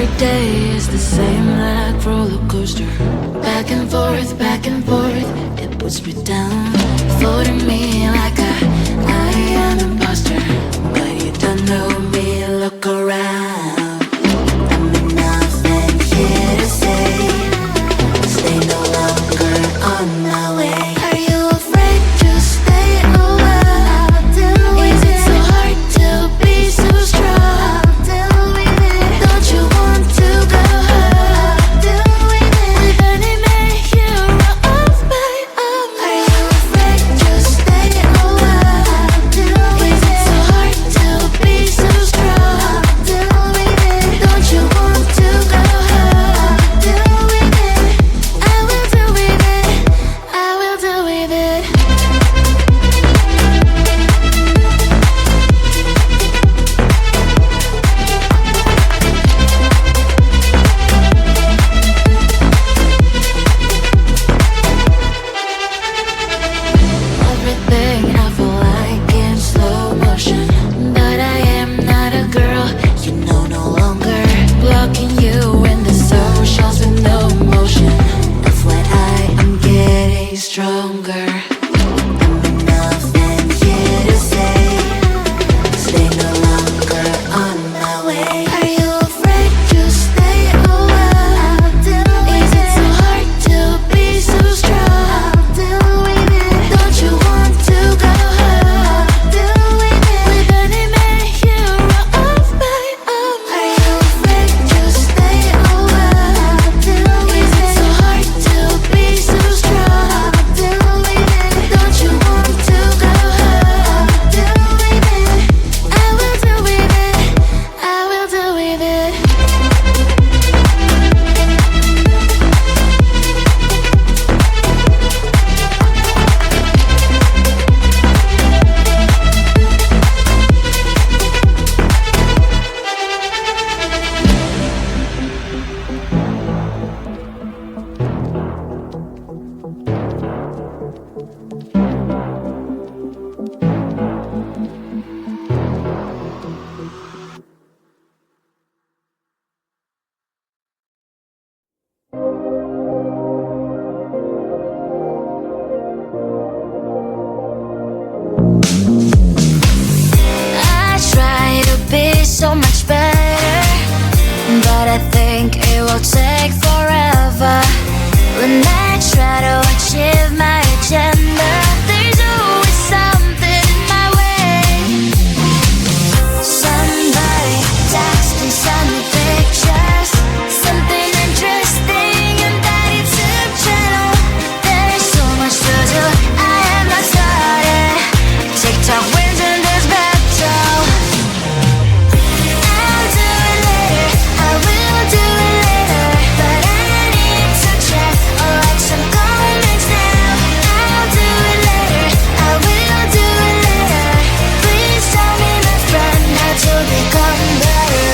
Every day is the same like roller coaster. Back and forth, it puts me down. Floating me like I am an imposter. But you don't know me, look around. I'm nothing here to say. Stay no longer on my way. Are you afraid to stay a while? Is it so hard to be so strong? Don't you want to go home? With any man hero of my own. Are you afraid to stay a while? Is it so hard to be so strong? Don't you want to go home? I will do with it. I will do with it. Everything I feel like in slow motion. But I am not a girl, you know, no longer. Blocking you in the socials with no motion. FYI, I'm getting stronger. I'm nothing here to say. Stay no longer on my way. Are you afraid to stay a while? Is it so hard to be so strong? Don't you want to go home? With any man hero of my own. Are you afraid to stay a while? Is it so hard to be so strong? Don't you want to go home? I will do with it. I will do with it. I try to be so much better, but I think it will take forever. When I try to achieve my agenda, there's always something in my way. Somebody texting, send me pictures, something interesting in that YouTube channel. There's so much to do, I have not started. TikTok wins in this battle. I'll do it later, I will do it later, but I need to check or like some comments now. I'll do it later, I will do it later. Please tell me, my friend, how to become better.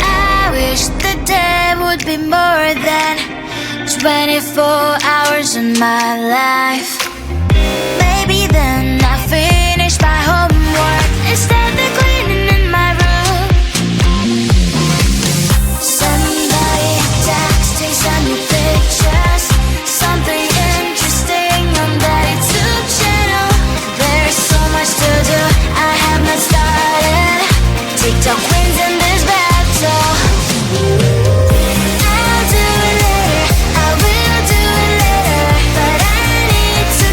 I wish the day would be more than 24 hours in my life. Maybe then I finish my homework instead of cleaning in my room. Somebody texting, send me pictures, something interesting on that YouTube channel. There's so much to do, I have not started. TikTok wins in this battle. I'll do it later, I will do it later, but I need to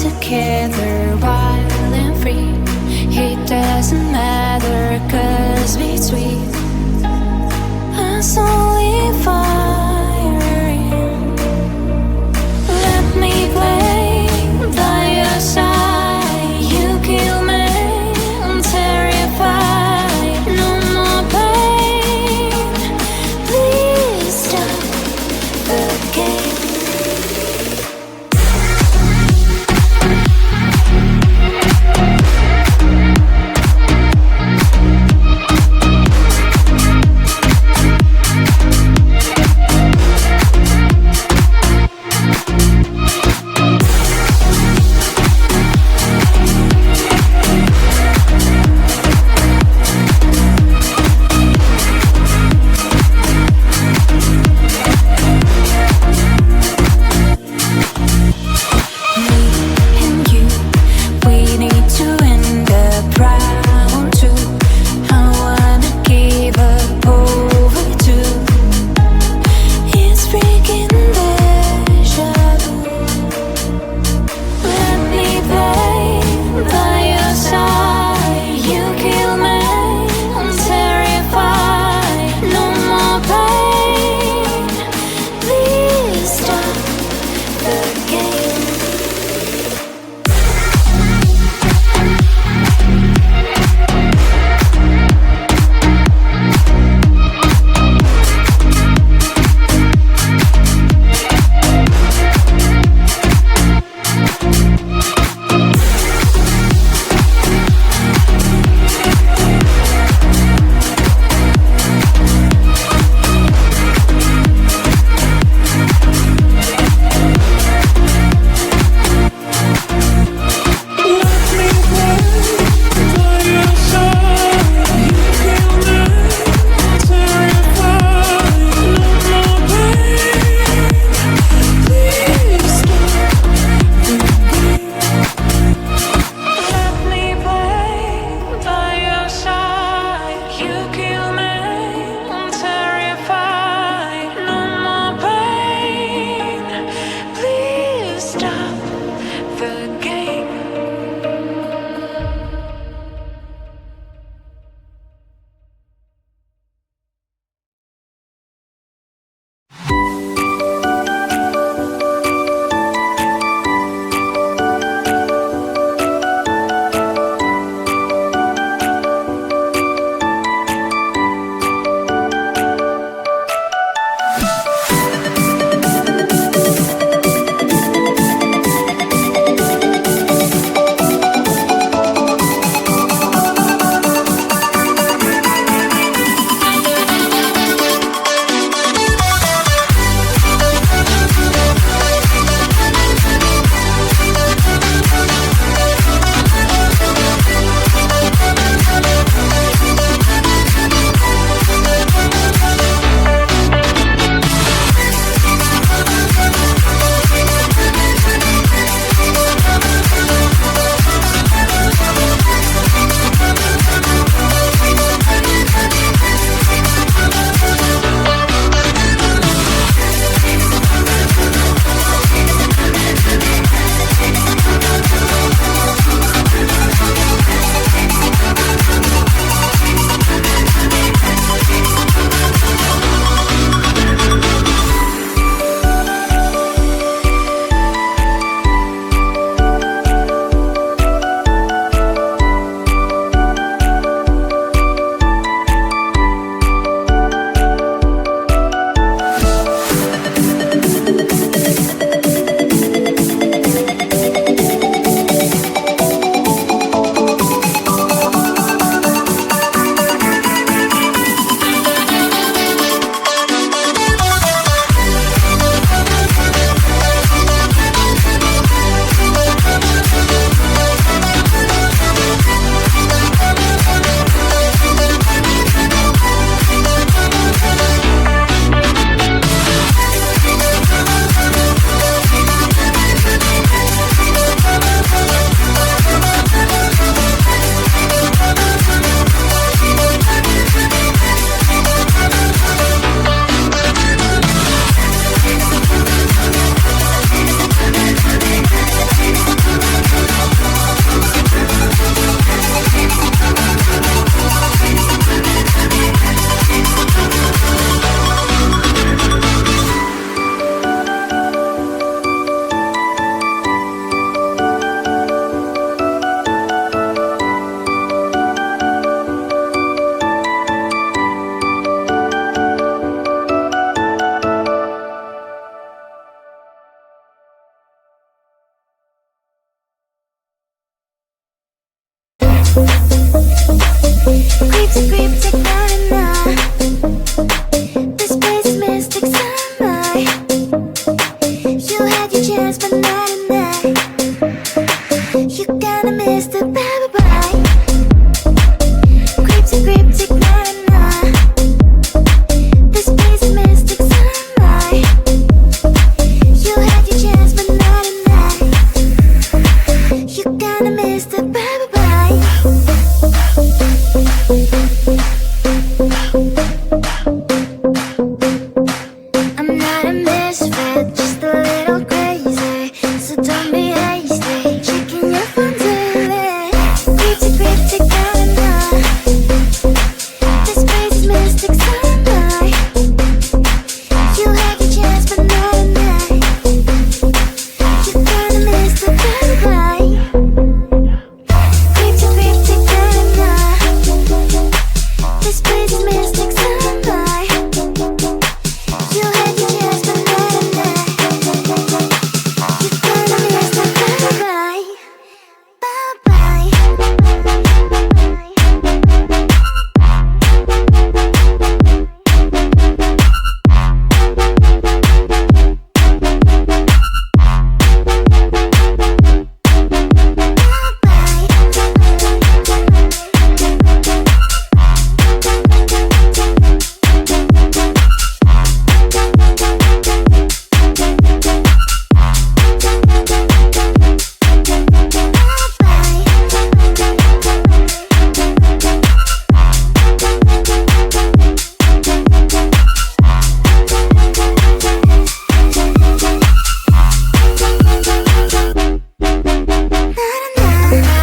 together wild and free. It doesn't matter, 'cause between us only fire. Let me play by your side. You kill me, I'm terrified. No more pain. Please stop the game.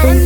I'm